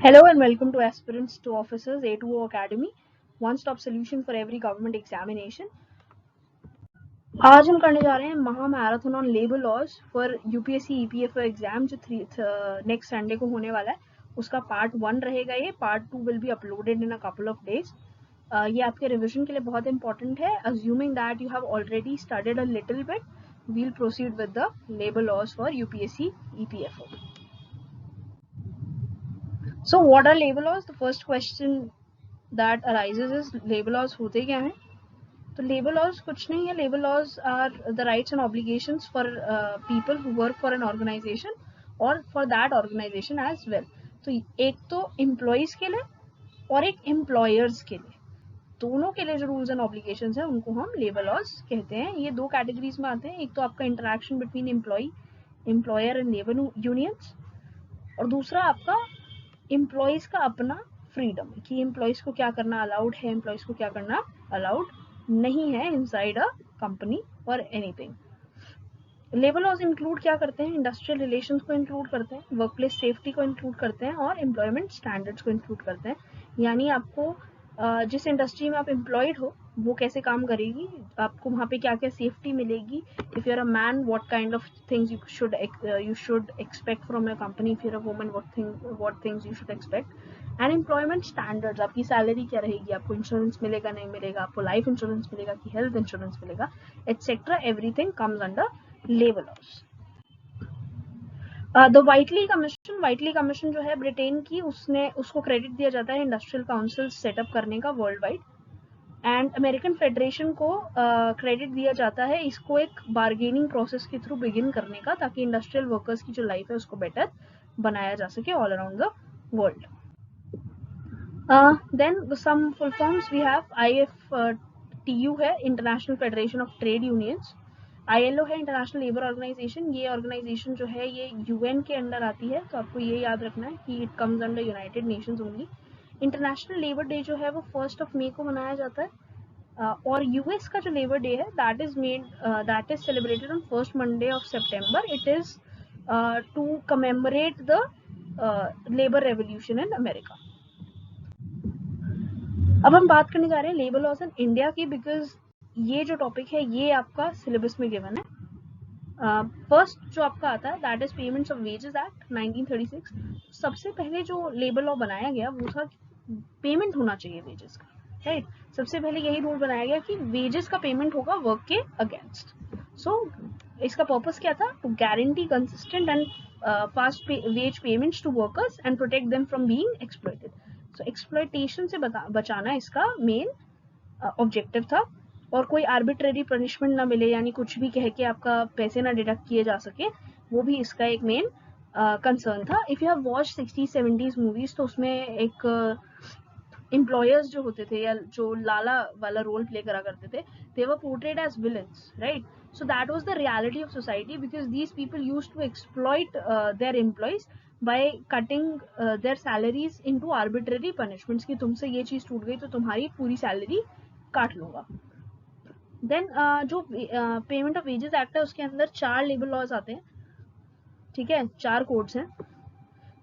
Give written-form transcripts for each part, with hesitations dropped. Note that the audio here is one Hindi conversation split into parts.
Hello and welcome to Aspirants to Officers A2O Academy, one-stop solution for every government examination. आज हम करने जा रहे हैं महा marathon on labour laws for UPSC EPFO exam जो नेक्स्ट संडे को होने वाला है उसका पार्ट 1 रहेगा। ये part 2 will be uploaded in a couple of days. ये आपके रिविजन के लिए बहुत इंपॉर्टेंट है। Assuming that you have already studied a little bit, we'll proceed with the labor laws for UPSC EPFO. So what are labor laws? The first question that arises is labor laws होते क्या हैं? तो labor laws कुछ नहीं है। Labor laws are the rights and obligations for people who work for an organization or for that organization as well. तो एक तो employees के लिए और एक employers के लिए, दोनों के लिए जो रूल्स एंड ऑब्लिगेशंस हैं उनको हम लेबर लॉज कहते हैं। ये दो कैटेगरीज में आते हैं, एक तो आपका interaction between employer and labour unions, और दूसरा आपका एम्प्लॉयज का अपना फ्रीडम कि एम्प्लॉयज को क्या करना अलाउड है, एम्प्लॉयज को क्या करना अलाउड नहीं है इनसाइड अ कंपनी और एनीथिंग। लेबर लॉज इंक्लूड क्या करते हैं? इंडस्ट्रियल रिलेशंस को इंक्लूड करते हैं, वर्क प्लेस सेफ्टी को इंक्लूड करते हैं और एम्प्लॉयमेंट स्टैंडर्ड्स को इंक्लूड करते हैं। यानी आपको जिस इंडस्ट्री में आप एम्प्लॉयड हो वो कैसे काम करेगी, आपको वहाँ पे क्या क्या सेफ्टी मिलेगी, if you are a man what kind of things you should expect from your company, if you're a woman what things you should expect, and employment standards, आपकी सैलरी क्या रहेगी, आपको इंश्योरेंस मिलेगा नहीं मिलेगा, आपको लाइफ इंश्योरेंस मिलेगा कि हेल्थ इंश्योरेंस मिलेगा, etcetera, everything comes under labour laws. The Whitley commission जो है ब्रिटेन की, उसको क्रेडिट दिया जाता है इंडस्ट्रियल काउंसिल सेटअप करने का world wide, and American federation को क्रेडिट दिया जाता है इसको एक बार्गेनिंग प्रोसेस के थ्रू बिगिन करने का, ताकि इंडस्ट्रियल वर्कर्स की जो लाइफ है उसको बेटर बनाया जा सके all around the world. Then some full forms we have IFTU है international federation of trade unions, ILO है इंटरनेशनल लेबर ऑर्गेनाइजेशन, ये ऑर्गेनाइजेशन जो है ये UN के अंडर आती है, तो आपको ये याद रखना है कि it comes under United Nations only. International labour day जो है वो 1 मई को मनाया जाता है, और यूएस का जो लेबर डे है that is celebrated on first Monday of September. It is to commemorate the labour revolution in America. अब हम बात करने जा रहे हैं लेबर लॉज इन इंडिया की, बिकॉज ये जो टॉपिक है ये आपका सिलेबस में गिवन है। फर्स्ट जो आपका आता है that is payments of wages act 1936। सबसे पहले जो लेबर लॉ बनाया गया वो था पेमेंट होना चाहिए वेजेस का, राइट। सबसे पहले यही रूल बनाया गया कि वेजेस का पेमेंट होगा वर्क के अगेंस्ट। सो इसका पर्पस क्या था? To guarantee consistent and fast wage payments to workers and protect them from being exploited. So exploitation से बचाना इसका मेन ऑब्जेक्टिव था, और कोई आर्बिट्रेरी पनिशमेंट ना मिले, यानी कुछ भी कह के आपका पैसे ना डिडक्ट किए जा सके, वो भी इसका एक मेन कंसर्न था। If you have watch 60-70s movies तो उसमें एक एम्प्लॉयर्स जो होते थे या जो लाला वाला रोल प्ले करा करते थे, they were portrayed as villains, right? So that was the reality of society, because these people used to exploit their employees by cutting their salaries into arbitrary punishments कि तुमसे ये चीज टूट गई तो तुम्हारी पूरी सैलरी काट लूंगा। देन जो पेमेंट ऑफ वेजेस एक्ट है उसके अंदर 4 लेबर लॉज आते हैं, ठीक है, 4 कोड्स हैं।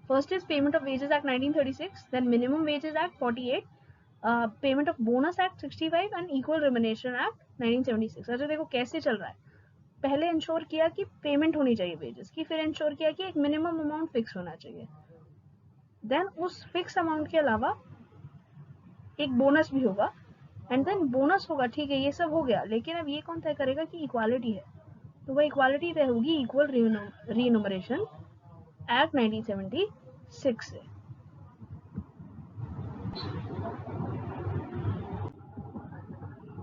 First is payment of wages act 1936, then minimum wages act 48, payment of bonus act 65 and equal remuneration act 1976। अच्छा देखो कैसे चल रहा है, पहले इंश्योर किया कि पेमेंट होनी चाहिए वेजेस की, फिर इंश्योर किया कि एक मिनिमम अमाउंट फिक्स होना चाहिए, देन उस फिक्स अमाउंट के अलावा एक बोनस भी होगा, एंड देन बोनस होगा, ठीक है, ये सब हो गया, लेकिन अब ये कौन तय करेगा कि इक्वालिटी है? तो वह इक्वालिटी तय होगी इक्वल रीन्यूमरेशन एक्ट 1976 से।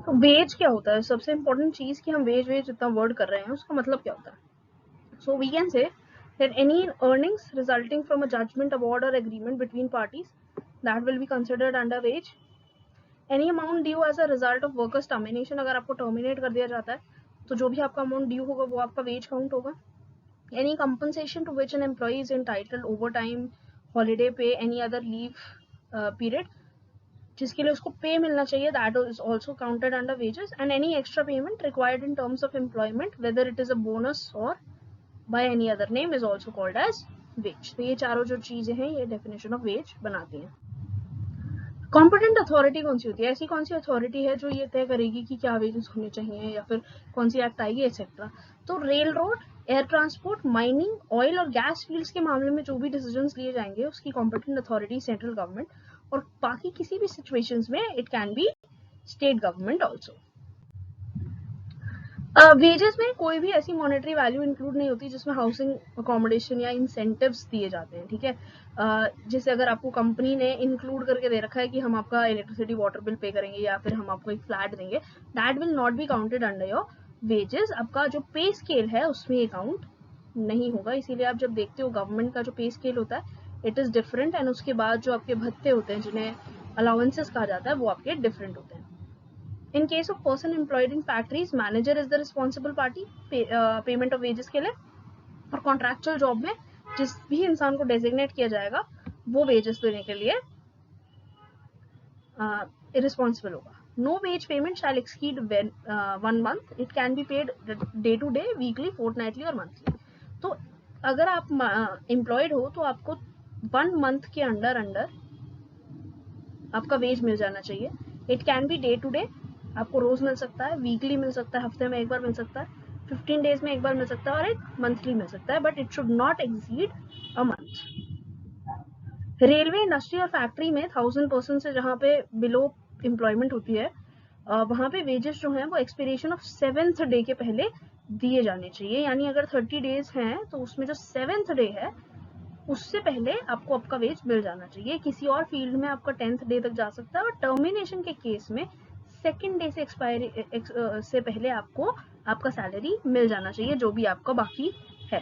तो वेज क्या होता है? सबसे इंपॉर्टेंट चीज कि हम वेज इतना वर्ड कर रहे हैं उसका मतलब क्या होता है? So we can say that any earnings resulting from a judgment, award or agreement between parties that will be considered under wage, any amount due as a result of workers termination, अगर आपको terminate कर दिया जाता है तो जो भी आपका अमाउंट ड्यू होगा वो आपका वेज काउंट होगा। any compensation to which an employee is entitled, overtime, holiday pay, any other leave period जिसके लिए उसको पे मिलना चाहिए, that is also counted under wages, and any extra payment required in terms of employment whether it is a bonus or by any other name is also called as wage. तो ये चारों जो चीजें हैं ये डेफिनेशन ऑफ वेज बनाती हैं। कॉम्पिटेंट अथॉरिटी कौन सी होती है? ऐसी कौन सी अथॉरिटी है जो ये तय करेगी कि क्या वेजेस होने चाहिए या फिर कौन सी एक्ट आएगी एक्सेट्रा? तो rail road, air transport, mining, oil और गैस फील्ड्स के मामले में जो भी डिसीजंस लिए जाएंगे उसकी कॉम्पिटेंट अथॉरिटी सेंट्रल गवर्नमेंट, और बाकी किसी भी सिचुएशंस में it can B state government also. Wages में कोई भी ऐसी मॉनेटरी वैल्यू इंक्लूड नहीं होती जिसमें हाउसिंग अकोमोडेशन या इंसेंटिव्स दिए जाते हैं, ठीक है। जैसे अगर आपको कंपनी ने इंक्लूड करके दे रखा है कि हम आपका इलेक्ट्रिसिटी वाटर बिल पे करेंगे या फिर हम आपको एक फ्लैट देंगे, that will not be counted under your wages. आपका जो पे स्केल है उसमें ये काउंट नहीं होगा। इसीलिए आप जब देखते हो गवर्नमेंट का जो पे स्केल होता है इट इज डिफरेंट, एंड उसके बाद जो आपके भत्ते होते हैं जिन्हें अलाउंसेस कहा जाता है वो आपके डिफरेंट होते हैं। In case of person employed in factories, manager is the responsible party payment of wages के लिए, और कॉन्ट्रैक्चुअल जॉब में जिस भी इंसान को डेजिग्नेट किया जाएगा वो वेजेस देने के लिए इरिस्पॉन्सिबल होगा। No wage payment shall exceed 1 month, it can be paid day to day, weekly, fortnightly और मंथली। तो अगर आप एम्प्लॉयड हो तो आपको 1 month के अंडर आपका वेज मिल जाना चाहिए। It can be day to day, आपको रोज मिल सकता है, वीकली मिल सकता है, हफ्ते में एक बार मिल सकता है, 15 डेज में एक बार मिल सकता है, और एक मंथली मिल सकता है, but it should not exceed a month. Railway industry और फैक्ट्री में 1000 पर्सन से जहाँ पे बिलो एम्प्लॉयमेंट होती है वहाँ पे वेजेस जो हैं वो एक्सपिरेशन ऑफ 7th डे के पहले दिए जाने चाहिए। यानी अगर 30 डेज हैं तो उसमें जो 7th डे है उससे पहले आपको आपका वेज मिल जाना चाहिए। किसी और फील्ड में आपका 10th डे तक जा सकता है, और टर्मिनेशन के केस में 2nd डे से एक्सपायरी से पहले आपको आपका सैलरी मिल जाना चाहिए जो भी आपका बाकी है।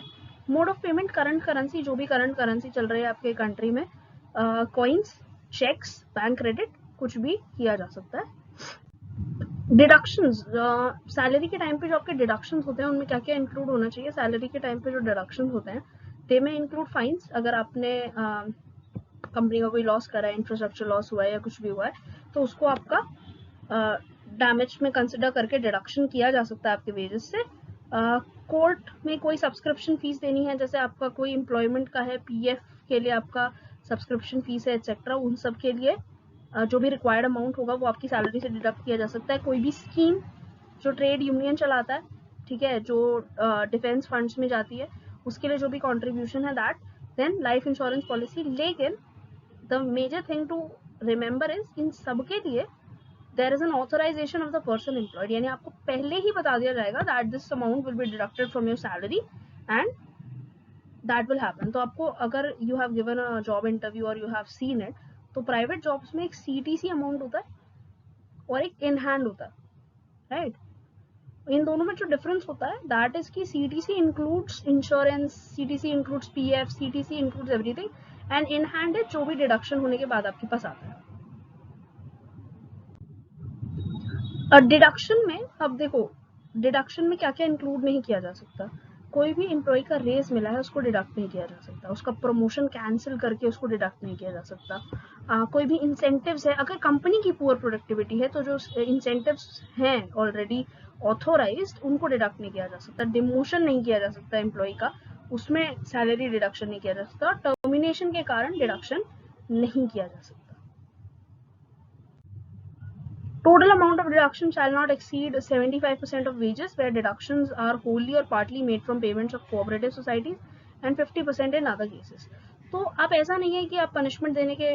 Mode of payment, current currency, जो भी करंट करेंसी चल रही है आपके कंट्री में, कॉइन्स, चेक्स, बैंक क्रेडिट, कुछ भी किया जा सकता है। डिडक्शंस, सैलरी के टाइम पे जो आपके डिडक्शंस होते हैं उनमें क्या क्या इंक्लूड होना चाहिए? सैलरी के टाइम पे जो डिडक्शंस होते हैं दे में इंक्लूड फाइन्स, अगर आपने कंपनी का कोई लॉस करा है, इंफ्रास्ट्रक्चर लॉस हुआ है या कुछ भी हुआ है तो उसको आपका डैमेज में कंसिडर करके डिडक्शन किया जा सकता है आपके वेजेस से। कोर्ट में कोई सब्सक्रिप्शन फीस देनी है, जैसे आपका कोई एम्प्लॉयमेंट का है, पीएफ के लिए आपका सब्सक्रिप्शन फीस है एक्सेट्रा, उन सब के लिए जो भी रिक्वायर्ड अमाउंट होगा वो आपकी सैलरी से डिडक्ट किया जा सकता है। कोई भी स्कीम जो ट्रेड यूनियन चलाता है, ठीक है, जो डिफेंस फंड्स में जाती है, उसके लिए जो भी कॉन्ट्रीब्यूशन है that, then life insurance policy. लेकिन the major thing to remember is in सब के लिए there is an authorization of the person employed, यानी आपको पहले ही बता दिया जाएगा that this amount will be deducted from your salary and that will happen. तो आपको अगर you have given a job interview और यू हैव सीन इट, तो प्राइवेट जॉब्स में एक सीटीसी अमाउंट होता है और एक इन हैंड होता है, राइट? इन दोनों में जो डिफरेंस होता है दैट इज कि CTC includes insurance, CTC includes PF, CTC includes everything, and in hand है जो भी डिडक्शन होने के बाद आपके पास आता है। डिडक्शन में अब देखो, डिडक्शन में क्या क्या इंक्लूड नहीं किया जा सकता। कोई भी एम्प्लॉय का रेस मिला है उसको डिडक्ट नहीं किया जा सकता, उसका प्रमोशन कैंसिल करके उसको डिडक्ट नहीं किया जा सकता। कोई भी इंसेंटिव्स है, अगर कंपनी की पुअर प्रोडक्टिविटी है तो जो इंसेंटिव्स हैं ऑलरेडी ऑथोराइज्ड उनको डिडक्ट नहीं किया जा सकता। डिमोशन नहीं किया जा सकता एम्प्लॉय का, उसमें सैलरी डिडक्शन नहीं किया जा सकता, और टर्मिनेशन के कारण डिडक्शन नहीं किया जा सकता। Total amount of deduction shall not exceed 75% of wages, where deductions are wholly or partly made from payments of cooperative societies, and 50% in other cases. तो आप ऐसा नहीं है कि आप पनिशमेंट देने के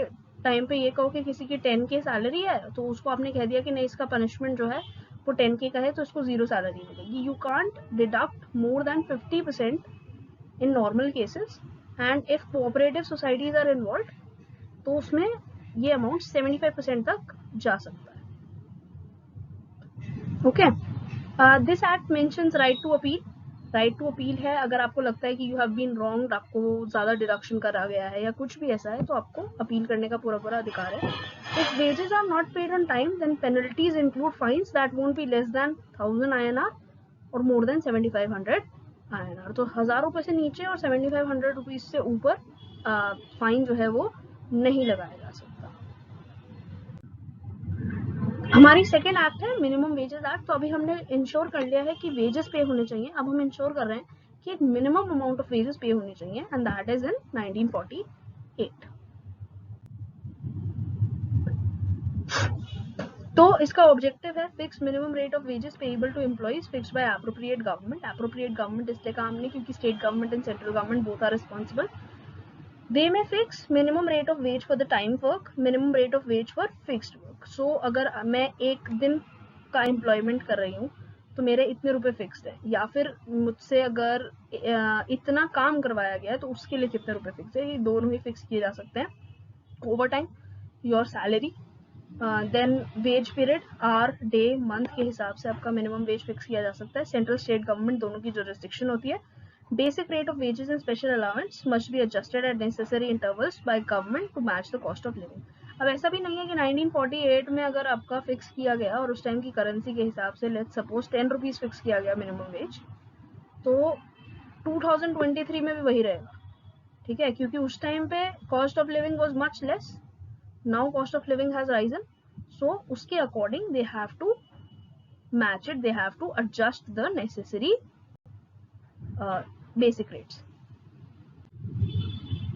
टाइम पे ये कहो कि किसी की 10K सैलरी है तो उसको आपने कह दिया कि नहीं, इसका पनिशमेंट जो है वो 10K का है तो इसको 0 सैलरी मिलेगी। You can't deduct more than 50% in normal cases, and if cooperative societies are involve तो उसमें ये अमाउंट 75% तक जा सकता है। Okay, this act mentions right to appeal. Right to appeal है, अगर आपको लगता है कि यू हैव बीन रॉन्ग्ड, आपको ज्यादा डिडक्शन करा गया है या कुछ भी ऐसा है तो आपको अपील करने का पूरा अधिकार है। If wages are not paid on time then penalties include fines that won't be less than 1000 INR और मोर देन 7500 INR। तो 1000 रुपए से नीचे और 7500 रुपीज से ऊपर फाइन जो है वो नहीं लगाया जा सकता। हमारी सेकेंड एक्ट है मिनिमम वेजेस एक्ट। तो अभी हमने इंश्योर कर लिया है कि वेजेस पे होने चाहिए, अब हम इंश्योर कर रहे हैं कि एक मिनिमम अमाउंट ऑफ वेजेस पे होनी चाहिए, एंड दैट इज इन 1948. तो इसका ऑब्जेक्टिव है fix minimum rate of wages payable to employees fixed by appropriate government. Appropriate government इसलिए काम नहीं क्योंकि state government and central government both are responsible. They may fix minimum rate of wage for the time work, minimum rate of wage for fixed work. So अगर मैं एक दिन का एम्प्लॉयमेंट कर रही हूँ तो मेरे इतने रुपए फिक्स्ड है, या फिर मुझसे अगर इतना काम करवाया गया है तो उसके लिए कितने रुपए फिक्स है, ये दोनों ही फिक्स किए जा सकते हैं. Overtime, your salary, then wage period, hour, day, month के हिसाब से आपका मिनिमम वेज फिक्स किया जा सकता है. सेंट्रल स्टेट गवर्नमेंट दोनों की जो रिस्ट्रिक्शन होती है. Basic rate of wages and special allowance must be adjusted at necessary intervals by government to match the cost of living. अब ऐसा भी नहीं है कि 1948 में अगर आपका फिक्स किया गया और उस टाइम की करेंसी के हिसाब से लेट्स सपोज 10 रुपीज फिक्स किया गया मिनिमम वेज, तो 2023 में भी वही रहेगा. ठीक है, क्योंकि उस टाइम पे cost of living was much less. Now cost of living has risen, so उसके according they have to match it, they have to adjust the necessary basic rates.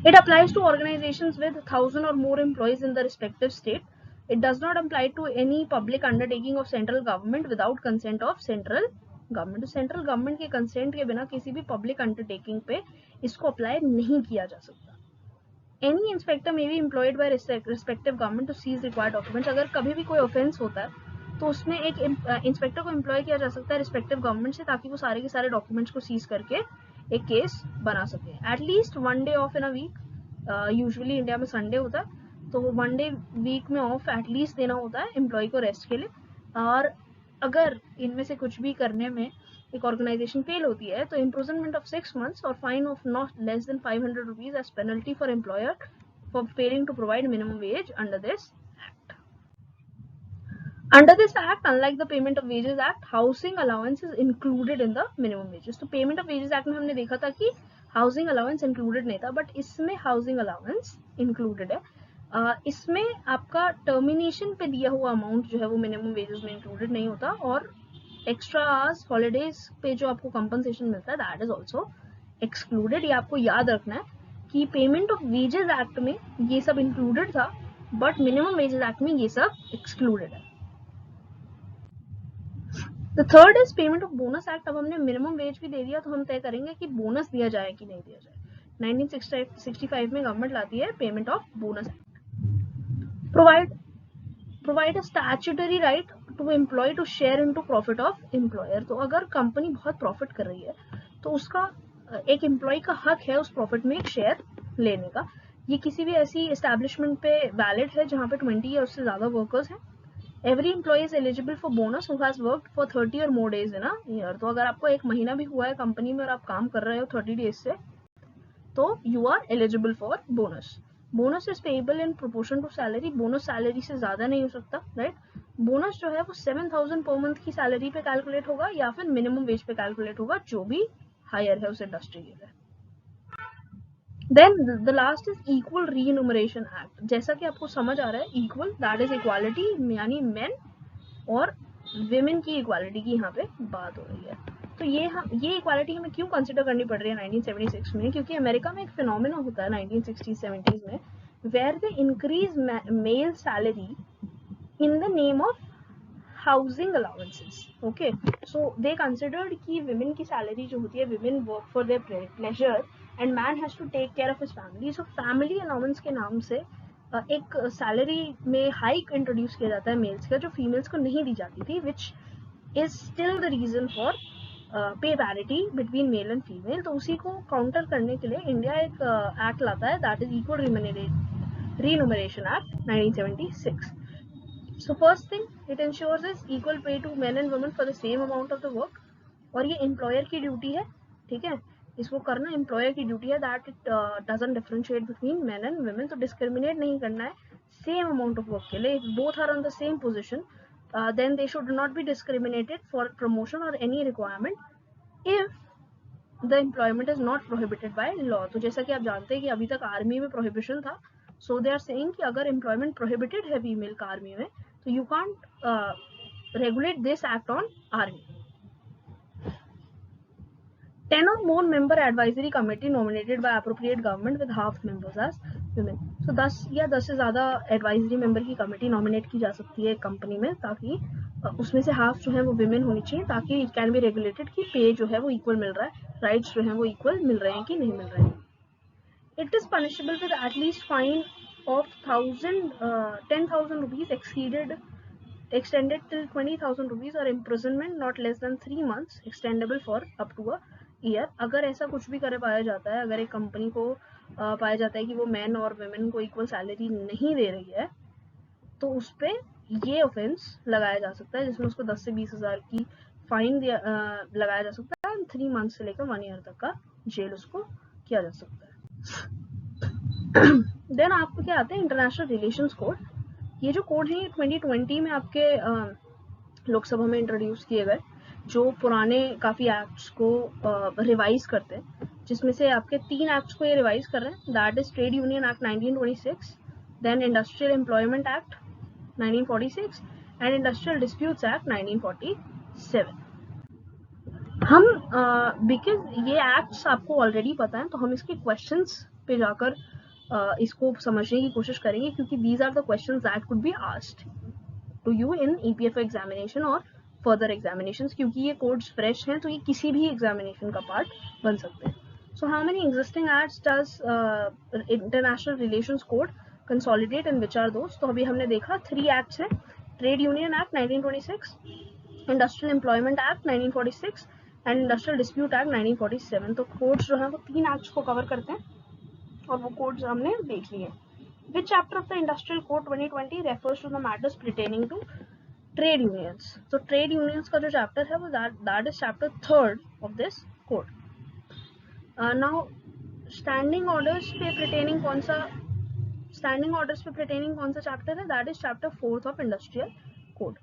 It applies to organizations with 1,000 or more employees in the respective state. It does not apply to any public undertaking of central government without consent of central government. तो central government के consent के बिना किसी भी public undertaking पे इसको apply नहीं किया जा सकता. Any inspector may be employed by respective government to seize required documents. अगर कभी भी कोई offense होता है तो उसमें एक इंस्पेक्टर को एम्प्लॉय किया जा सकता है रिस्पेक्टिव गवर्नमेंट से, ताकि वो सारे के सारे डॉक्यूमेंट्स को सीज करके एक केस बना सके. At least 1 day off in a week, usually India में संडे होता है तो 1 डे वीक में ऑफ एटलीस्ट देना होता है एम्प्लॉय को रेस्ट के लिए. और अगर इनमें से कुछ भी करने में एक ऑर्गेनाइजेशन फेल होती है तो इम्प्रिजनमेंट ऑफ 6 months और fine of not less than 500 rupees as penalty for employer for failing to provide minimum wage under this act. Under this act, unlike the Payment of Wages Act, housing allowance is included in the minimum wages. तो Payment of Wages Act में हमने देखा था कि housing allowance included नहीं था, but इसमें housing allowance included है. इसमें आपका termination पे दिया हुआ amount जो है वो minimum wages में included नहीं होता, और extra hours, holidays पे जो आपको compensation मिलता है that is also excluded. ये आपको याद रखना है कि Payment of Wages Act में ये सब included था, but Minimum Wages Act में ये सब excluded है. The third is payment of bonus act. अब हमने मिनिमम वेज भी दे दिया तो हम तय करेंगे कि बोनस दिया जाए कि नहीं दिया जाए. 1965 में गवर्नमेंट लाती है payment of bonus act. Provide a statutory right to employ to share into profit of employer. तो अगर कंपनी बहुत प्रॉफिट कर रही है तो उसका एक एम्प्लॉय का हक है उस प्रॉफिट में एक शेयर लेने का. ये किसी भी ऐसी एस्टैब्लिशमेंट पे वैलिड है जहाँ पे 20 या उससे ज्यादा वर्कर्स हैं. Every employee is eligible for bonus who has worked for 30 or more days in a year. तो अगर आपको एक महीना भी हुआ है कंपनी में और आप काम कर रहे हो 30 डेज से, तो you are eligible for bonus. Bonus is payable in proportion to salary. Bonus salary से ज्यादा नहीं हो सकता, राइट. बोनस जो है वो 7,000 पर मंथ की सैलरी पे कैलकुलेट होगा या फिर मिनिमम वेज पे कैलकुलेट होगा, जो भी हायर है उस इंडस्ट्री के लिए. Then the last is Equal Remuneration Act. जैसा कि आपको समझ आ रहा है, equal that is equality, यानी men और women की equality की यहाँ पे बात हो रही है. तो ये equality हमें क्यों consider करनी पड़ रही है 1976 में, क्योंकि अमेरिका में एक phenomenon होता है 1960s-70s में where they increase male salary in the name of housing allowances. Okay, so they considered कि women की salary जो होती है, women work for their pleasure and man has to take care of his family. So family allowance के नाम से एक सैलरी में हाइक इंट्रोड्यूस किया जाता है मेल्स का, जो फीमेल्स को नहीं दी जाती थी, which is still the reason for pay parity between male and female. तो उसी को काउंटर करने के लिए इंडिया एक एक्ट लाता है, that is equal remuneration act 1976. So first thing it ensures is equal pay to men and women for the same amount of the work. और ये एम्प्लॉयर की ड्यूटी है, ठीक है, इसको करना एम्प्लॉयर की ड्यूटी है, that it doesn't differentiate between men and women. तो डिस्क्रिमिनेट नहीं करना है सेम अमाउंट ऑफ वर्क के लिए. If both are on the same position then they should not be discriminated for promotion or any requirement if the employment is not prohibited by law. तो जैसा कि आप जानते हैं कि अभी तक आर्मी में प्रोहिबिशन था, सो दे आर सेइंग कि अगर एम्प्लॉयमेंट प्रोहिबिटेड है फीमेल का आर्मी में, तो you can't regulate this act on army. 10 or more member advisory committee nominated by appropriate government with half members as women. So 10 या 10 से ज़्यादा advisory member की committee nominate की जा सकती है कंपनी में, ताकि उसमें से हाफ जो है वो women होनी चाहिए, ताकि it can be regulated कि पे जो है वो equal मिल रहा है, rights जो है वो equal मिल रहे हैं कि नहीं मिल रहे हैं. It is punishable with at least fine of 10,000 rupees extended till 20,000 rupees or imprisonment not less than 3 months extendable for up to a year. अगर ऐसा कुछ भी करे पाया जाता है, अगर एक कंपनी को पाया जाता है कि वो मैन और वुमेन को इक्वल सैलरी नहीं दे रही है, तो उस पर ये ऑफेंस लगाया जा सकता है, जिसमें उसको 10 से 20,000 की फाइन लगाया जा सकता है, 3 मंथ से लेकर 1 ईयर तक का जेल उसको किया जा सकता है. देन आपको क्या आता है, इंटरनेशनल रिलेशंस कोड. ये जो कोड है ये 2020 में आपके लोकसभा में इंट्रोड्यूस किए गए, जो पुराने काफ़ी एक्ट्स को रिवाइज करते हैं, जिसमें से आपके 3 एक्ट्स को ये रिवाइज कर रहे हैं. That is trade union act 1926, then industrial employment act 1946 and industrial disputes act 1947. हम बिकॉज ये एक्ट्स आपको ऑलरेडी पता है, तो हम इसके क्वेश्चंस पे जाकर इसको समझने की कोशिश करेंगे, क्योंकि these are the questions that could be asked to you in EPFO examination और फर्दर एग्जामिनेशंस. क्योंकि ये कोड्स फ्रेश हैं, तो ये किसी भी एग्जामिनेशन का पार्ट बन सकते हैं. So how many existing acts does international relations code consolidate and which are those? तो अभी हमने देखा 3 एक्ट्स हैं. Trade union act 1926, industrial employment act 1946 and industrial dispute act 1947. तो कोड्स जो है वो 3 एक्ट्स को कवर करते हैं, और वो कोड्स हमने देख लिए. Which chapter of the Industrial Code 2020 refers to the matters pertaining to trade unions? So trade unions का जो chapter है वो that is chapter 3rd of this code. Now standing orders पे pertaining कौन सा chapter है? That is chapter 4th of Industrial Code.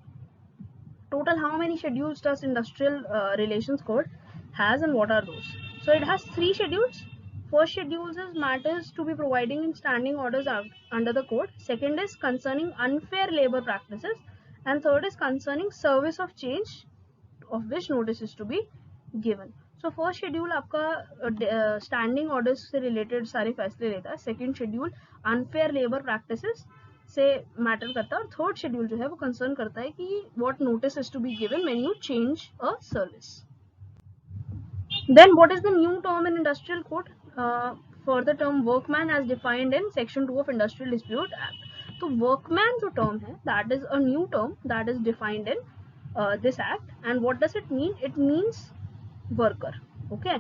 Total how many schedules does Industrial Relations Code has, and what are those? So it has 3 schedules. First schedule is matters to be providing in standing orders under the code. Second is concerning unfair labor practices, and third is concerning service of change of which notice is to be given. So first schedule आपका standing orders से related सारे फैसले लेता है. Second schedule unfair labor practices से matter करता है, और third schedule जो है वो concern करता है कि what notice is to be given when you change a service. Then what is the new term in Industrial Code? For the term workman as defined in section 2 of Industrial Dispute Act. तो workman जो term है, that is a new term that is defined in this act. And what does it mean? It means worker. Okay,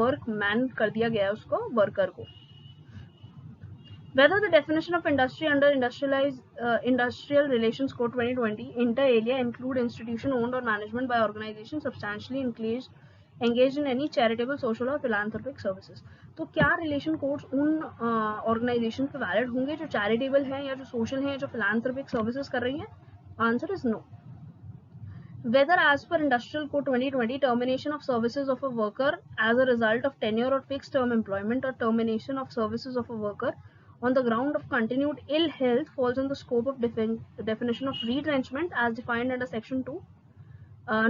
workman कर दिया गया है उसको worker को. Whether the definition of industry under Industrial Relations Code 2020 inter alia include institution owned or management by organization substantially engaged in any charitable, social or philanthropic services. तो क्या रिलेशन कोड्स उन ऑर्गेनाइजेशन पे वैलिड होंगे जो चैरिटेबल हैं, या जो सोशल हैं, या जो फिलांथ्रोपिक सर्विसेज कर रही हैं? Answer is no. Whether as per Industrial Code 2020 termination of services of a worker as a result of tenure or fixed term employment, or termination of services of a worker on the ground of continued ill health falls in the scope of definition of retrenchment as defined under section 2.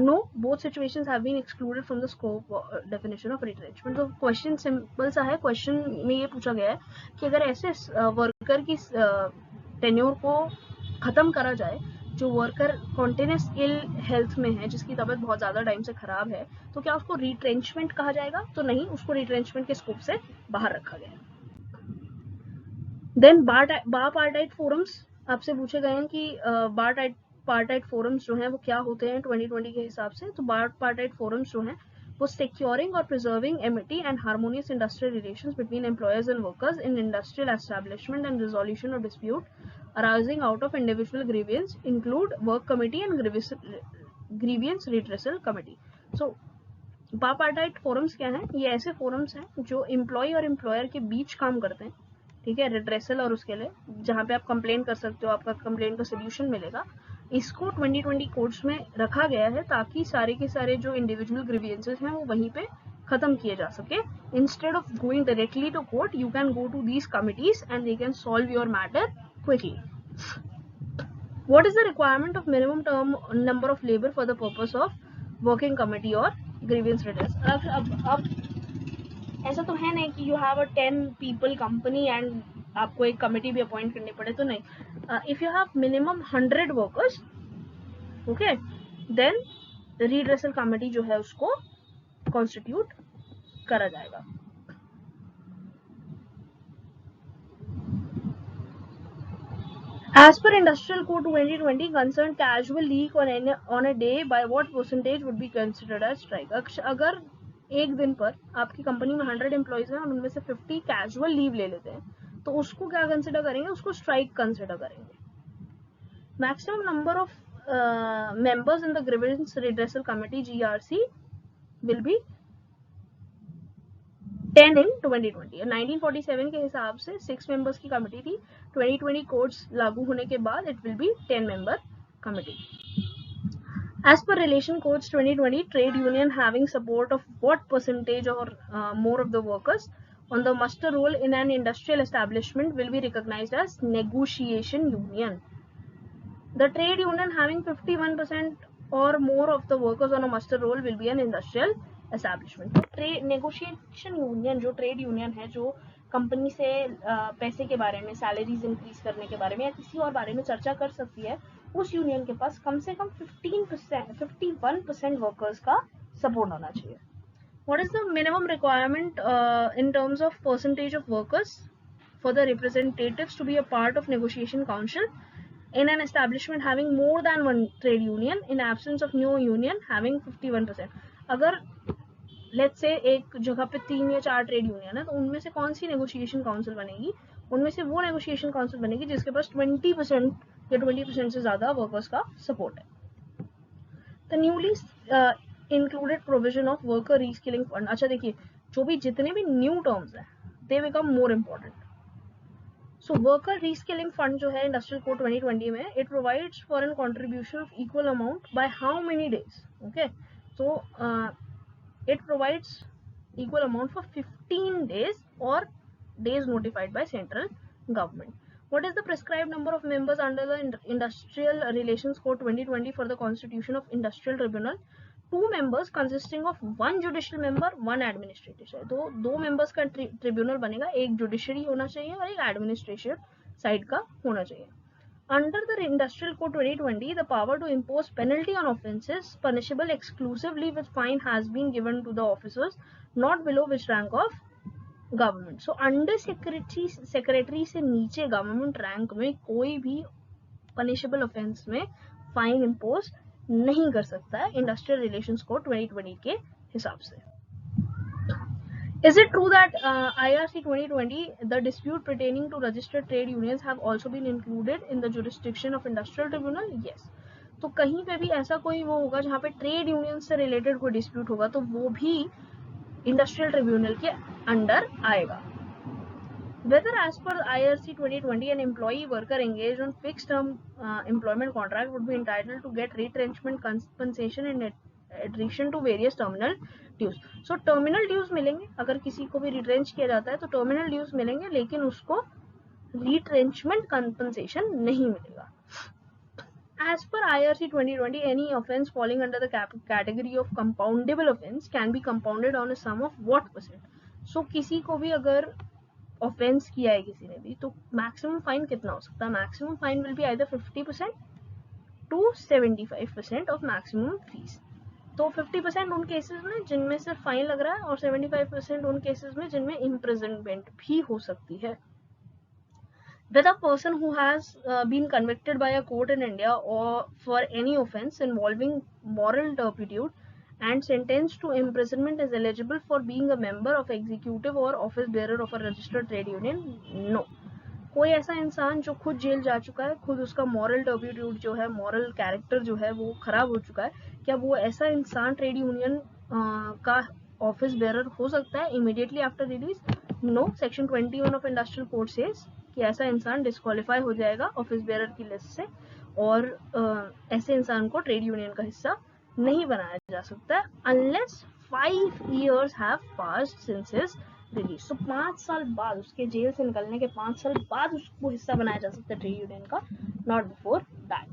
No, both situations have been excluded from the scope definition of retrenchment. तो क्वेश्चन सिंपल सा है. क्वेश्चन में ये पूछा गया है कि अगर ऐसे वर्कर की टेन्योर को ख़त्म करा जाए, जो वर्कर कॉन्टिन्यूस इल हेल्थ में है, जिसकी तबीयत बहुत ज़्यादा टाइम से ख़राब है, तो क्या उसको रिट्रेंचमेंट कहा जाएगा? तो नहीं, उसको रिट्रेंचमेंट के स्कोप से बाहर रखा गया है. देन बार पार्टाइट फोरम्स आपसे पूछे गए हैं कि पार्टाइट फोरम्स जो हैं वो क्या होते हैं 2020 के हिसाब से. तो बार पार्टाइट फोरम्स जो हैं वो सिक्योरिंग और preserving Amity and harmonious industrial relations between employers and workers in industrial establishment and resolution of dispute arising out of individual grievance include work committee and grievance redressal committee. So bipartite forums क्या हैं? ये ऐसे फोरम्स हैं जो एम्प्लॉय और एम्प्लॉयर के बीच काम करते हैं, ठीक है, रिड्रेसल और उसके लिए, जहाँ पे आप कंप्लेन कर सकते हो, आपका कंप्लेन का सोल्यूशन मिलेगा. इसको 2020 कोर्ट्स में रखा गया है ताकि सारे के सारे जो इंडिविजुअल ग्रीवियंसेस हैं वो वहीं पे खत्म किए जा सके. Instead of going directly to court, you can go to these committees and they can solve your matter quickly. What is the requirement of minimum term number of labor for the purpose of working committee or grievance redress. अब ऐसा तो है नहीं कि you have a 10 people company and आपको एक कमेटी भी अपॉइंट करनी पड़े, तो नहीं। If you have minimum 100 workers, okay, then redressal committee जो है उसको कॉन्स्टिट्यूट करा जाएगा। As per Industrial Code 2020, concerned casual leak on a day by what percentage would be considered as strike? अगर एक दिन पर आपकी कंपनी में 100 एम्प्लॉइज हैं और उनमें से 50 कैजुअल लीव ले लेते हैं, तो उसको क्या कंसिडर करेंगे? उसको स्ट्राइक कंसिडर करेंगे। Maximum number of members in the grievance redressal committee GRC will be 10 in 2020। 1947 के हिसाब से 6 members की कमेटी थी। 2020 कोड्स लागू होने के बाद it will be 10 member committee। As per relation codes 2020, trade union having support of what percentage or more of the workers on the muster roll in an industrial establishment will be recognized as negotiation union। The trade union having 51% or more of the workers on a muster roll will be an industrial establishment. तो ट्रेड नेगोशिएशन यूनियन, जो ट्रेड यूनियन है, जो कंपनी से पैसे के बारे में, सैलरीज इंक्रीज करने के बारे में या किसी और बारे में चर्चा कर सकती है, उस यूनियन के पास कम से कम 51% वर्कर्स का सपोर्ट होना चाहिए। What is the minimum requirement in terms of percentage of workers for the representatives to be a part of negotiation council in an establishment having more than one trade union in absence of no union having 51%। अगर लेट्स से एक जगह पे 3 या 4 ट्रेड यूनियन है, तो उनमें से कौन सी नेगोशिएशन काउंसिल बनेगी? उनमें से वो नेगोशिएशन काउंसिल बनेगी जिसके पास 20% या 20% से ज्यादा वर्कर्स का सपोर्ट है। The newly included provision of worker reskilling fund. अच्छा देखिए, जो भी जितने भी न्यू टर्म्स हैं, they become more important. So worker reskilling fund जो है इंडस्ट्रियल कोड 2020 में, it provides for an contribution of equal amount by how many days. Okay, so it provides equal amount for 15 days or days notified by central government। What is the prescribed number of members under the Industrial Relations Code 2020 for the constitution of industrial tribunal? 2 members consisting of 1 judicial member, 1 administrative। तो 2 members का ट्रिब्यूनल बनेगा, एक जुडिशरी होना चाहिए और एक एडमिनिस्ट्रेटिव साइड का होना चाहिए। Under the Industrial Code 2020, the power to impose penalty on offences punishable exclusively with fine has been given to the officers not below which rank of government। So under secretary से नीचे गवर्नमेंट रैंक में कोई भी पनिशेबल ऑफेंस में फाइन इम्पोज नहीं कर सकता है इंडस्ट्रियल रिलेशंस कोड 2020 के हिसाब से। Is it true that IRC 2020, the dispute pertaining to registered trade unions have also been included in the jurisdiction of industrial tribunal? Yes। तो कहीं पे भी ऐसा कोई वो होगा जहाँ पे ट्रेड यूनियन से रिलेटेड कोई डिस्प्यूट होगा, तो वो भी इंडस्ट्रियल ट्रिब्यूनल के अंडर आएगा। Whether as per IRC 2020, an employee worker engaged on fixed term employment contract would be entitled to get retrenchment compensation in addition to various terminal dues। So terminal dues मिलेंगे, अगर किसी को भी रिट्रेंच किया जाता है तो terminal dues मिलेंगे, लेकिन उसको retrenchment compensation नहीं मिलेगा। As per IRC 2020, any offence falling under the category of compoundable offence can be compounded on a sum of what percent? So किसी को भी अगर ऑफेंस किया है किसी ने भी, तो मैक्सिमम फाइन कितना हो सकता है? Maximum fine will be either 50% to 75% of maximum fees. तो 50% उन केसेस में जिनमें सिर्फ फाइन लग रहा है और 75% उन केसेस में जिनमें इम्प्रिजनमेंट भी हो सकती है। With a person who has been convicted by a court in India or for any offense involving moral turpitude and sentenced to imprisonment is eligible for being a member of executive or office bearer of a registered trade union? No। कोई ऐसा इंसान जो खुद जेल जा चुका है, खुद उसका मॉरल टर्पिट्यूड जो है, मॉरल कैरेक्टर जो है वो खराब हो चुका है, क्या वो ऐसा इंसान ट्रेड यूनियन का ऑफिस बेरर हो सकता है immediately after release? No. Section 21 of industrial code says कि ऐसा इंसान डिस्क्वालीफाई हो जाएगा ऑफिस बेरर की लिस्ट से, और ऐसे इंसान को ट्रेड यूनियन का हिस्सा नहीं बनाया जा सकता unless 5 years have passed since his release। so 5 साल बाद, उसके जेल से निकलने के 5 साल बाद उसको हिस्सा बनाया जा सकता है ट्रेड यूनियन का, not before that।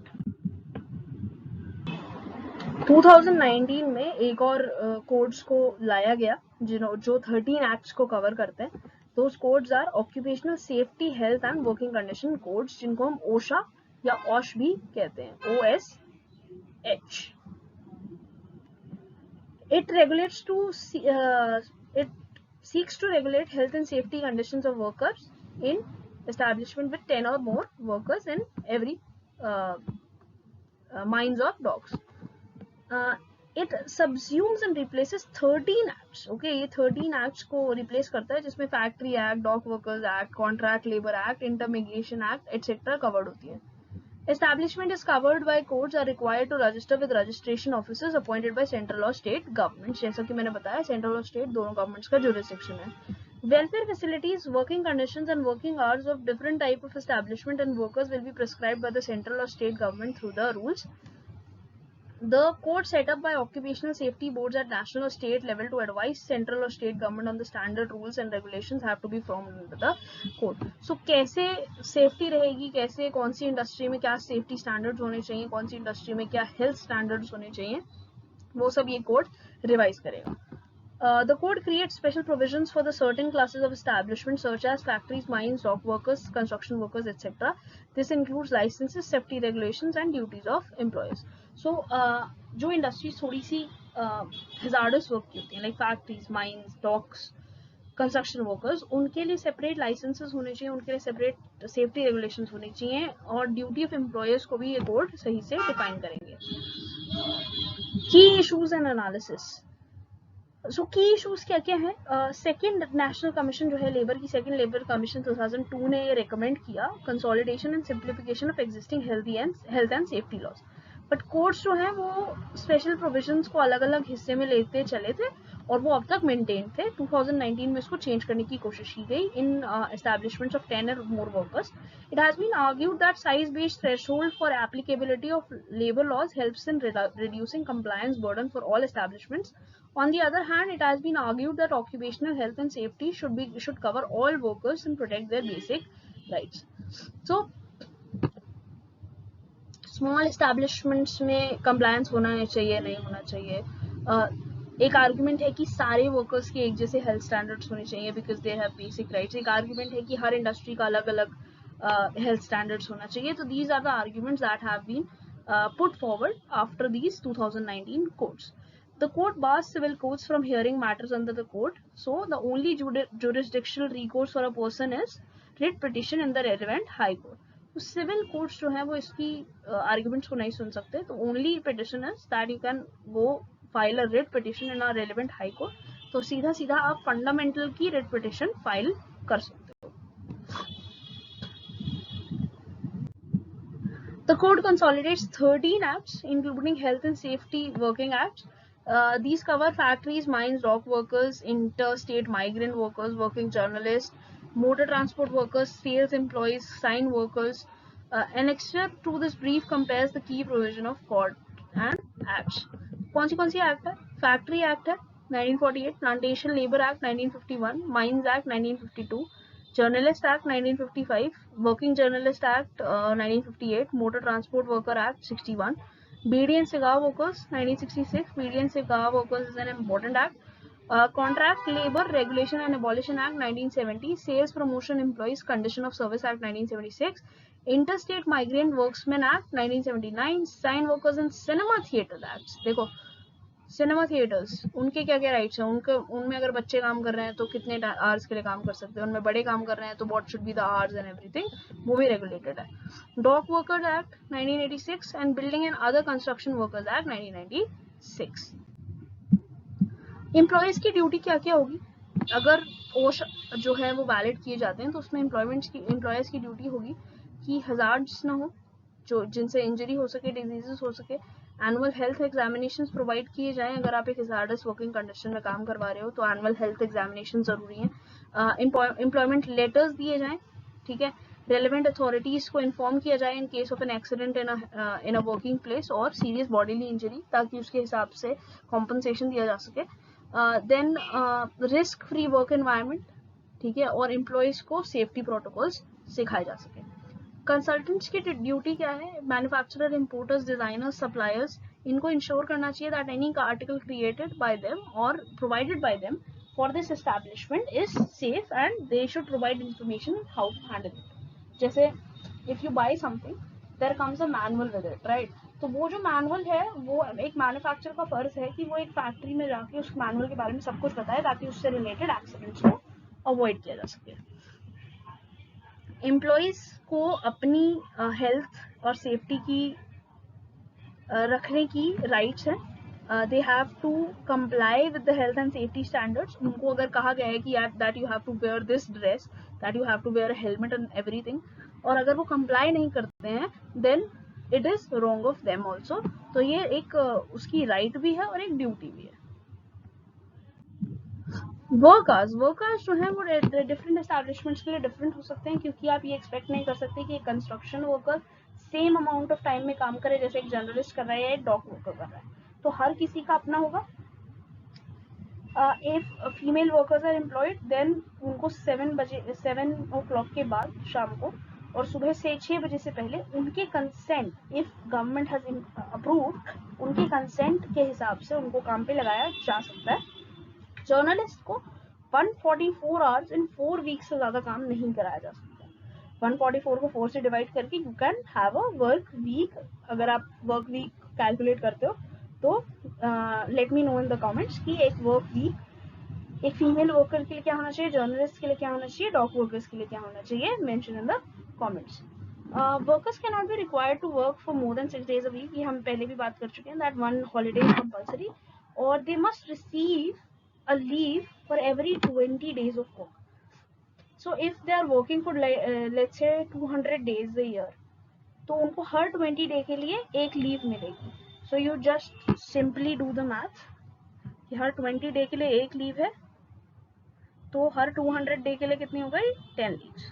2019 में एक और कोड्स को लाया गया जो 13 एक्ट्स को कवर करते हैं. Those codes are occupational safety health and working condition codes, जिनको हम ओशा या ऑश भी कहते हैं, OSH. It regulates to it seeks to regulate health and safety conditions of workers in establishment with 10 or more workers in every mines or docks. It subsumes and replaces 13 acts. Okay, ये 13 acts को replace करता है, जिसमें factory act, dock workers act, contract labour act, intermigration act etcetera covered होती है. Establishment is covered by codes are required to register with registration officers appointed by central or state governments. जैसा कि मैंने बताया, central और state दोनों governments का jurisdiction है. Welfare facilities, working conditions and working hours of different type of establishment and workers will be prescribed by the central or state government through the rules. The code set up by occupational safety boards at national or state level to advise central or state government on the standard rules and regulations have to be formed under the code. So कैसे सेफ्टी रहेगी, कैसे कौन सी इंडस्ट्री में क्या सेफ्टी स्टैंडर्ड्स होने चाहिए, कौन सी इंडस्ट्री में क्या हेल्थ स्टैंडर्ड्स होने चाहिए, वो सब ये कोड रिवाइज करेगा. The code creates special provisions for the certain classes of establishments such as factories, mines, dock workers, construction workers, etc. This includes licenses, safety regulations and duties of employers. So जो industries थोड़ी सी hazardous work की होती हैं, like factories, mines, docks, construction workers, उनके लिए separate licenses होने चाहिए, उनके लिए separate safety regulations होने चाहिए, और duty of employers को भी ये code सही से define करेंगे. Key issues and analysis. सो की इशूज क्या क्या है. सेकेंड नेशनल कमीशन जो है लेबर की, सेकेंड लेबर कमीशन 2002 ने ये रिकमेंड किया consolidation and simplification of existing health and safety laws. But codes जो है वो स्पेशल प्रोविजंस को अलग अलग हिस्से में लेते चले थे और वो अब तक मेंटेन थे. 2019 में इसको चेंज करने की कोशिश की गई इन एस्टैब्लिशमेंट्स ऑफ 10 और मोर workers. It has been argued that size-based threshold for applicability of labor laws helps in reducing compliance burden for all establishments. On the other hand, it has been argued that occupational health and safety should cover all workers and protect their basic rights. So, small establishments में compliance होना चाहिए, नहीं होना चाहिए. एक आर्गुमेंट है कि सारे वर्कर्स के एक जैसे हेल्थ स्टैंडर्ड्स होने चाहिए because they have basic rights. एक आर्गुमेंट है कि हर इंडस्ट्री का अलग अलग health standards होना चाहिए. So these are the arguments that have been put forward after these 2019 codes. The court bars civil courts from hearing matters under the code. So the only jurisdictional recourse for a person is writ petition in the relevant high court. तो सिविल कोर्ट्स जो है वो इसकी आर्ग्यूमेंट्स को नहीं सुन सकते. तो only petition is that you can go file a writ petition in a relevant high court. तो सीधा सीधा आप फंडामेंटल की रिट पिटिशन फाइल कर सकते हो. The code consolidates 13 acts, including health and safety working acts. These cover factories, mines, dock workers, interstate migrant workers, working journalists, motor transport workers, sales employees, sign workers. Annexure to this brief compares the key provision of code and acts. कौन सी एक्ट है? फैक्ट्री एक्ट है 1948, plantation labour act 1951, mines act 1952, journalist act 1955, working journalist act 1958, motor transport worker act 61, beedi and cigar workers 1966. Beedi and cigar workers is an important act. Contract Labor Regulation and Abolition Act 1970, Sales Promotion Employees Condition of Service Act 1976, Interstate Migrant Workmen Act 1979, Sign Workers and Cinema Theatre Acts. देखो सिनेमा थिएटर्स, उनके क्या क्या राइट्स हैं, उनमें अगर बच्चे काम कर रहे हैं तो कितने आवर्स के लिए काम कर सकते हैं, उनमें बड़े काम कर रहे हैं तो what should be the hours and everything, वो भी रेगुलेटेड है. Dock workers act 1986 and building and other construction workers act 1996. Employees की ड्यूटी क्या क्या होगी? अगर ओश जो है वो वैलिड किए जाते हैं तो उसमें एम्प्लॉयज की ड्यूटी होगी कि हजार्ड्स ना हो, जो जिनसे इंजरी हो सके, डिजीजेस हो सके. एनुअल हेल्थ एग्जामिनेशंस प्रोवाइड किए जाएं. अगर आप एक हजार्डस वर्किंग कंडीशन में काम करवा रहे हो तो एनुअल हेल्थ एग्जामिनेशन जरूरी है. एम्प्लॉयमेंट लेटर्स दिए जाएं, ठीक है. रेलेवेंट अथॉरिटीज को इन्फॉर्म किया जाए in case of an accident in a working place और सीरियस बॉडीली इंजरी, ताकि उसके हिसाब से कॉम्पनसेशन दिया जा सके. Then risk free work environment, ठीक है, और एम्प्लॉयज को सेफ्टी प्रोटोकॉल्स सिखाए जा सके. कंसल्टेंट्स की ड्यूटी क्या है? मैन्युफैक्चरर, इंपोर्टर्स, डिजाइनर्स, सप्लायर्स, इनको इंश्योर करना चाहिए that any article created by them or provided by them for this establishment is safe and they should provide information how to handle it. जैसे if you buy something there comes a manual with it, right? तो वो जो मैनुअल है वो एक मैन्युफैक्चरर का फर्ज है कि वो एक फैक्ट्री में जाके उस मैनुअल के बारे में सब कुछ बताए ताकि उससे रिलेटेड एक्सीडेंट्स को अवॉइड किया जा सके. एम्प्लॉइज को अपनी हेल्थ और सेफ्टी की रखने की राइट्स है. They have to comply with the health and safety standards. उनको अगर कहा गया है कि that you have to wear this dress, that you have to wear a helmet and everything, और अगर वो कंप्लाई नहीं करते हैं then it is wrong of them also. तो ये एक उसकी राइट भी है और एक ड्यूटी भी है. वर्कर्स जो है वो डिफरेंट एस्टैब्लिशमेंट्स के लिए डिफरेंट हो सकते हैं, क्योंकि आप ये एक्सपेक्ट नहीं कर सकते कि एक construction worker same amount of time में काम करे जैसे एक जर्नलिस्ट कर रहा है या एक डॉक वर्कर कर रहा है. तो हर किसी का अपना होगा. If female workers are employed then उनको 7 o'clock के बाद शाम को और सुबह से 6 बजे से पहले उनके consent, if government has approved, उनके कंसेंट के हिसाब से उनको काम पे लगाया जा सकता है. जर्नलिस्ट को 144 आवर्स इन 4 वीक्स से ज्यादा काम नहीं कराया जा सकता. 144 को 4 से डिवाइड करके you can have a work week. अगर आप वर्क वीक कैलकुलेट करते हो तो let me know in the comments कि एक वर्क वीक एक फीमेल वर्कर के लिए क्या होना चाहिए, जर्नलिस्ट के लिए क्या होना चाहिए, डॉक वर्कर्स के लिए क्या होना चाहिए. Mention in the comments. Workers can not be required to work for more than 6 days a week. ये हम पहले भी बात कर चुके हैं दैट 1 holiday is compulsory और they must receive a leave for every 20 days of work. So if they are working for let's say 200 days a year, तो उनको हर 20 डे के लिए एक लीव मिलेगी. So you just simply do the math कि हर 20 डे के लिए एक लीव है तो हर 200 डे के लिए कितनी हो गई, 10 लीव्स.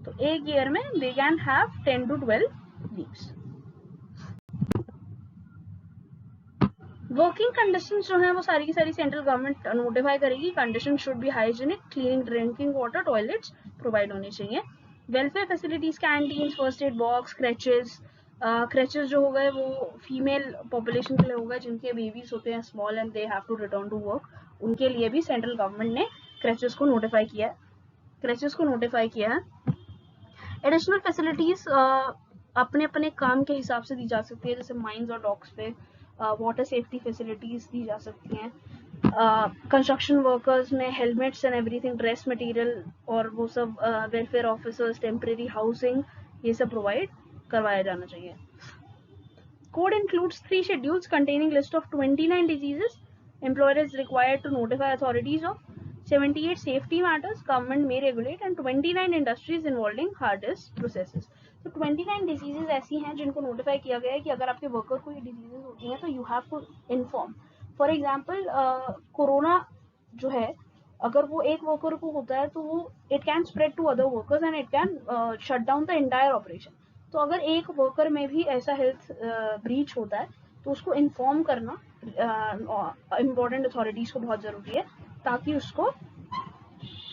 तो एक ईयर में they can have 10 to 12 leaves. Working condition जो है वो सारी की सारी सेंट्रल गवर्नमेंट नोटिफाई करेगी. Condition should be hygienic, cleaning, drinking water, toilets provide होने चाहिए. Welfare facilities, canteen, first aid box, creches जो हो गए वो फीमेल पॉपुलेशन के लिए हो गए जिनके बेबीज होते हैं small and they have to return to work. उनके लिए भी सेंट्रल गवर्नमेंट ने क्रेचेस को नोटिफाई किया है. एडिशनल फैसिलिटीज अपने अपने काम के हिसाब से दी जा सकती है. जैसे माइंस और डॉक्स पे वाटर सेफ्टी फैसिलिटीज दी जा सकती हैं. कंस्ट्रक्शन वर्कर्स में helmets and everything, dress material और वो सब, वेलफेयर ऑफिसर्स, टेम्परेरी हाउसिंग, ये सब प्रोवाइड करवाया जाना चाहिए. Code includes 3 schedules containing list of 29 diseases. Employer is required to notify authorities of 78 safety matters government may regulate and 29 industries involving hardest processes. तो 29 डिजीजेज ऐसी हैं जिनको नोटिफाई किया गया है कि अगर आपके वर्कर को ये डिजीजेज होती हैं तो you have to inform. For example corona जो है अगर वो एक वर्कर को होता है तो वो it can spread to other workers and it can shut down the entire operation. तो अगर एक वर्कर में भी ऐसा हेल्थ ब्रीच होता है तो उसको इन्फॉर्म करना इम्पोर्टेंट अथॉरिटीज को बहुत जरूरी है ताकि उसको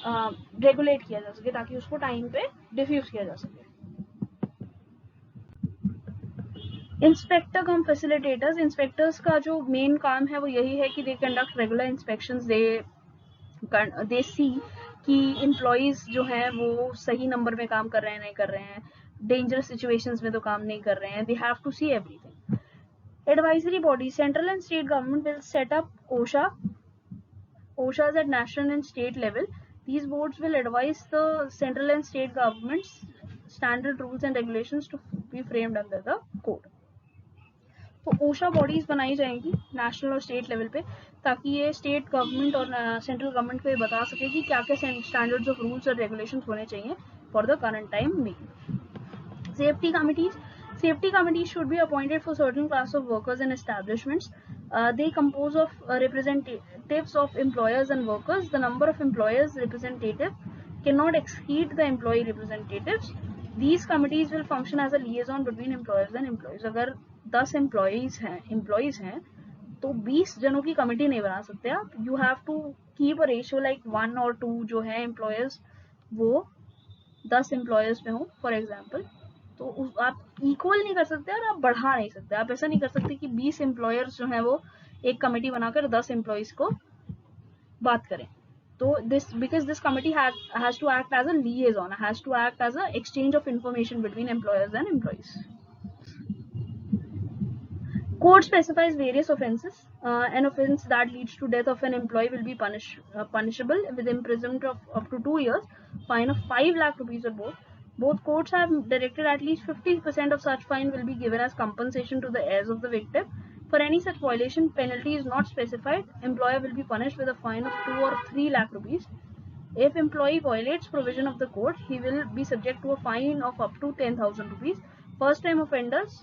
रेगुलेट किया जा सके, ताकि उसको टाइम पे डिफ्यूज किया जा सके. इंस्पेक्टर कम फैसिलिटेटर्स, इंस्पेक्टर्स का जो मेन काम है वो यही है कि दे कंडक्ट रेगुलर इंस्पेक्शंस. दे सी कि एम्प्लॉइज जो हैं वो सही नंबर में काम कर रहे हैं नहीं कर रहे हैं, डेंजरस सिचुएशंस में तो काम नहीं कर रहे हैं. They have to see everything. Advisory body, central and state government will set up OSHAs at national and state level. These boards will advise the central and state governments standard rules and regulations to be framed under the code. तो OSHA बॉडीज बनाई जाएंगी नेशनल और स्टेट लेवल पे ताकि ये स्टेट गवर्नमेंट और सेंट्रल गवर्नमेंट को ये बता सके कि क्या क्या स्टैंडर्ड्स ऑफ रूल्स और रेगुलेशंस होने चाहिए फॉर द करंट टाइम में. Safety committees should be appointed for certain class of workers and establishments. They compose of representatives of employers and workers. The number of employers representative cannot exceed the employee representatives. These committees will function as a liaison between employers and employees. अगर 10 employees हैं तो 20 जनों की कमिटी नहीं बना सकते आप. You have to keep a ratio like 1 or 2 जो है employers वो 10 employers में हो फॉर एग्जाम्पल. तो आप इक्वल नहीं कर सकते और आप बढ़ा नहीं सकते। आप ऐसा नहीं कर सकते कि 20 एम्प्लॉयर्स जो है वो एक कमेटी बनाकर 10 एम्प्लॉयज को बात करें। तो because this committee has to act as a liaison, has to act as a exchange of information between employers and employees. Code specifies various offences. An offence that leads to death of an employee will be punishable with imprisonment of up to 2 years, fine of 5 lakh rupees or both. Both courts have directed at least 50% of such fine will be given as compensation to the heirs of the victim. For any such violation, penalty is not specified. Employer will be punished with a fine of 2 or 3 lakh rupees. If employee violates provision of the code, he will be subject to a fine of up to 10,000 rupees. First time offenders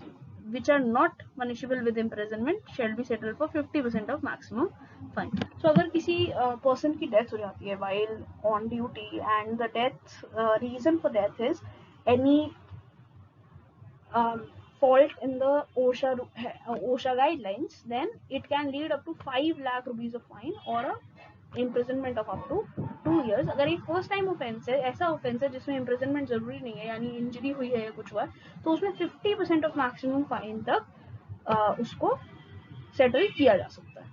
which are not punishable with imprisonment shall be settled for 50% of maximum fine. So अगर किसी person की death हो जाती है while on duty and the death reason for death is any fault in the OSHA guidelines, then it can lead up to 5 lakh rupees of fine or a imprisonment of up to 2 years. अगर एक फर्स्ट टाइम ऑफेंस है, ऐसा ऑफेंस है जिसमें इम्प्रिजनमेंट जरूरी नहीं है, यानी इंजरी हुई है या कुछ हुआ, तो उसमें 50% ऑफ मैक्सिमम फाइन तक उसको सेटल किया जा सकता है.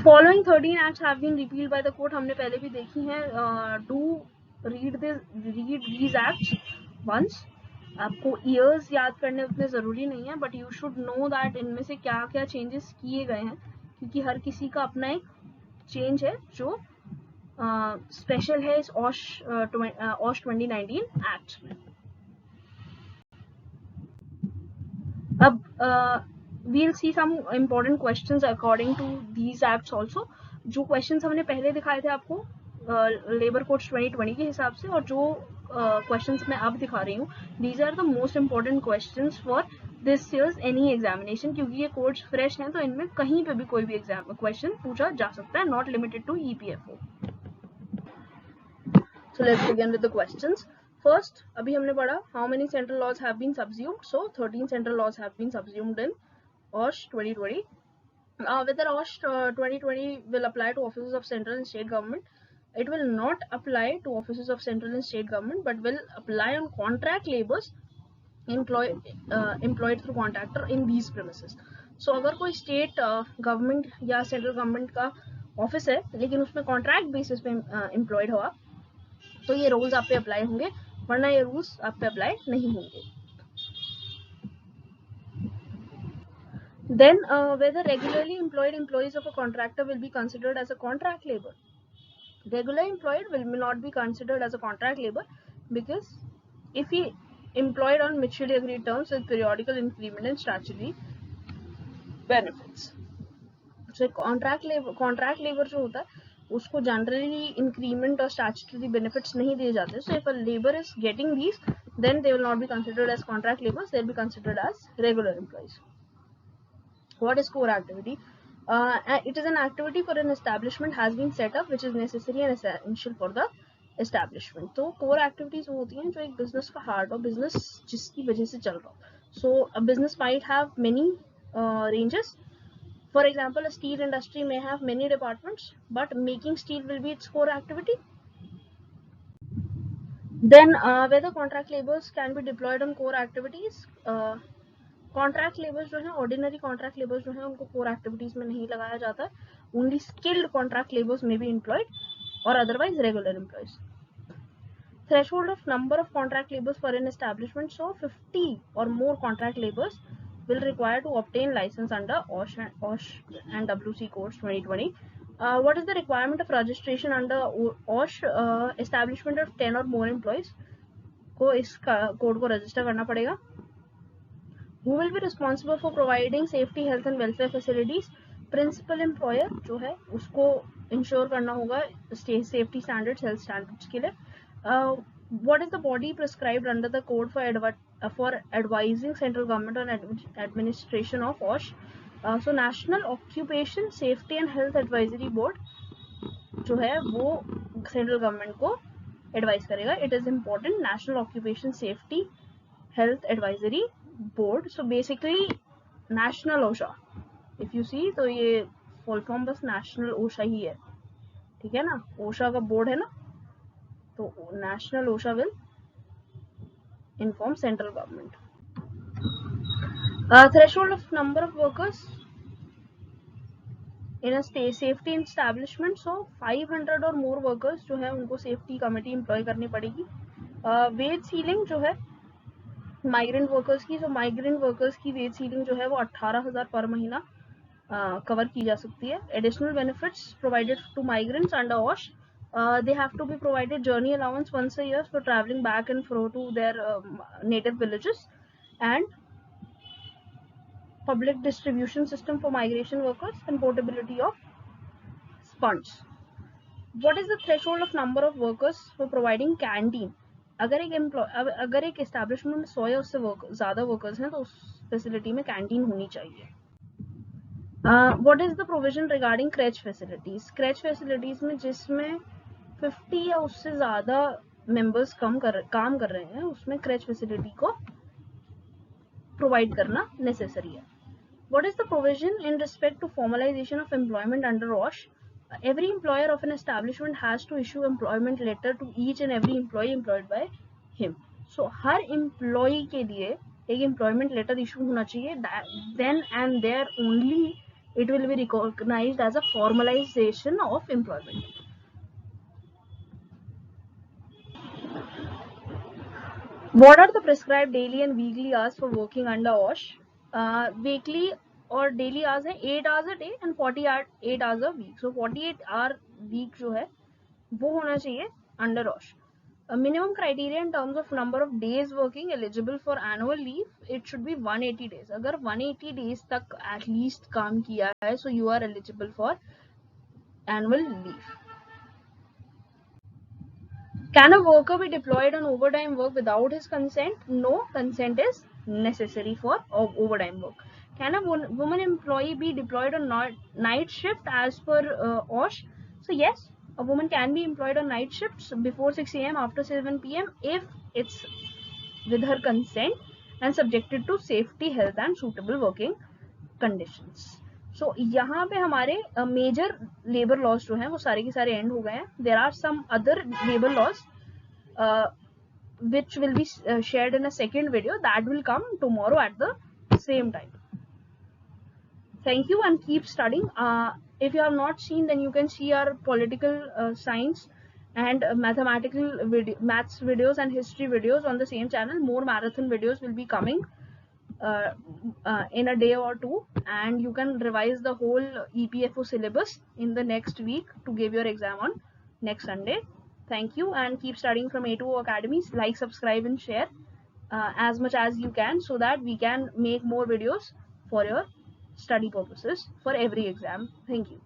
Following 13 acts have been repealed by the court. हमने पहले भी देखी हैं. Do read these acts once. आपको ईयर्स याद करने उतने ज़रूरी नहीं है, but you should know that इनमें से क्या क्या चेंजेस किए गए हैं, क्योंकि हर किसी का अपना एक चेंज है जो स्पेशल है इस OSH 2019 एक्ट में. अब we'll see some important questions according to these acts also. जो questions हमने पहले दिखाए थे आपको लेबर कोड्स 2020 के हिसाब से, और जो questions मैं अब दिखा रही हूँ, these are the most important questions for this year's any examination, क्योंकि ये कोड्स फ्रेश हैं तो इनमें कहीं पे भी कोई भी एग्जाम क्वेश्चन पूछा जा सकता है, not limited to EPFO. So let's begin with the questions. First, अभी हमने पढ़ा how many central laws have been subsumed. So 13 central laws have been subsumed in OSH 2020. Whether OSH 2020 will apply to offices of central and state government, it will not apply to offices of central and state government, but will apply on contract laborers employed through contractor in these premises. So अगर कोई state government या central government का office है लेकिन उसमें contract basis पे employed हो आप, तो ये रूल्स आप पे अप्लाई होंगे, वरना ये रूल्स आप पे अप्लाई नहीं होंगे. Then whether regularly employed employees of a contractor will be considered as a contract labor. Regular employed will not be considered as a contract labor, because if he employed on mutually agreed terms with periodical increment and statutory benefits. So contract labor जो होता है उसको जनरली इंक्रीमेंट और स्टैट्यूटरी बेनिफिट्स नहीं दिए जाते. So if a labour is getting these, then they will not be considered as contract laborers, they'll be considered as regular employees. What is core activity? It is an activity for an establishment has been set up which is necessary and essential for the establishment. तो core activities वो होती हैं जो एक business का heart और business जिसकी वजह से चल रहा हो. So a business might have many ranges. For example, a steel industry may have many departments, but making steel will be its core activity. Then whether contract laborers can be deployed on core activities. Contract labours जो है, ऑर्डिनरी कॉन्ट्रैक्ट लेबर्स जो है, उनको कोर एक्टिविटीज में नहीं लगाया जाता है. ओनली स्किल्ड कॉन्ट्रैक्ट लेबर्स में be employed or otherwise regular employees. Threshold of number of contract labours for an establishment, so 50 or more contract labours will require to obtain license under OSH and WC codes 2020. What is the requirement of registration under OSH? Establishment of 10 or more employees को इस कोड को रजिस्टर करना पड़ेगा. Who will be responsible for providing safety, health and welfare facilities? Principal employer जो है उसको इंश्योर करना होगा safety standards, health standards के लिए. What is the body prescribed under the code for advising central government on administration of OSH? So National Occupation Safety and Health Advisory Board जो है वो central government को advise करेगा. It is important. National Occupation Safety Health Advisory Board. So basically National OSHA. If you see तो ये full form बस National OSHA ही है, ठीक है ना. OSHA का बोर्ड है ना, तो national OSHA will inform central government. Threshold of number of workers in a safety establishment, so 500 और more workers जो है उनको safety committee employ करनी पड़ेगी. Wage ceiling जो है माइग्रेंट वर्कर्स की, जो माइग्रेंट वर्कर्स की वेज सीलिंग जो है वो 18,000 पर महीना कवर की जा सकती है. Additional benefits provided to migrants under OSH. They have to be provided journey allowance once a year for traveling back and forth to their native villages, and public distribution system for migration workers and portability of funds. What is the threshold of number of workers for providing canteen? अगर एक एस्टेब्लिशमेंट में 100 या उससे ज़्यादा वर्कर्स हैं तो उस फैसिलिटी में कैंटीन होनी चाहिए. What is the provision regarding crèche facilities? crèche facilities में जिसमें 50 या उससे ज़्यादा मेंबर्स काम कर रहे हैं उसमें crèche facility को प्रोवाइड करना नेसेसरी है. What is the provision in respect to formalization of employment under OSH? Every employer of an establishment has to issue employment letter to each and every employee employed by him. So her employee के लिए एक employment letter issue होना चाहिए. Then and there only it will be recognized as a formalization of employment. What are the prescribed daily and weekly hours for working under OSH? Weekly और daily hours है 8 hours a day and 48 hours a week. So 48 hour week जो है वो होना चाहिए under OSH. A minimum criteria in terms of number of days working eligible for annual leave, it should be 180 days. अगर 180 days तक at least काम किया है, so you are eligible for annual leave. Can a worker be deployed on overtime work without his consent? No, consent is necessary for overtime work. Can a woman employee be deployed on night shift as per OSH? So yes, a woman can be employed on night shifts before 6 a.m. after 7 p.m. if it's with her consent and subjected to safety, health and suitable working conditions. So यहाँ पे हमारे major labor laws जो हैं वो सारे के सारे end हो गए हैं. There are some other labor laws which will be shared in a second video that will come tomorrow at the same time. Thank you and keep studying. If you have not seen, then you can see our political science and mathematical maths videos and history videos on the same channel. More marathon videos will be coming in a day or two, and you can revise the whole EPFO syllabus in the next week to give your exam on next Sunday. Thank you and keep studying from A2O Academies. Like, subscribe and share as much as you can so that we can make more videos for your study purposes for every exam. Thank you.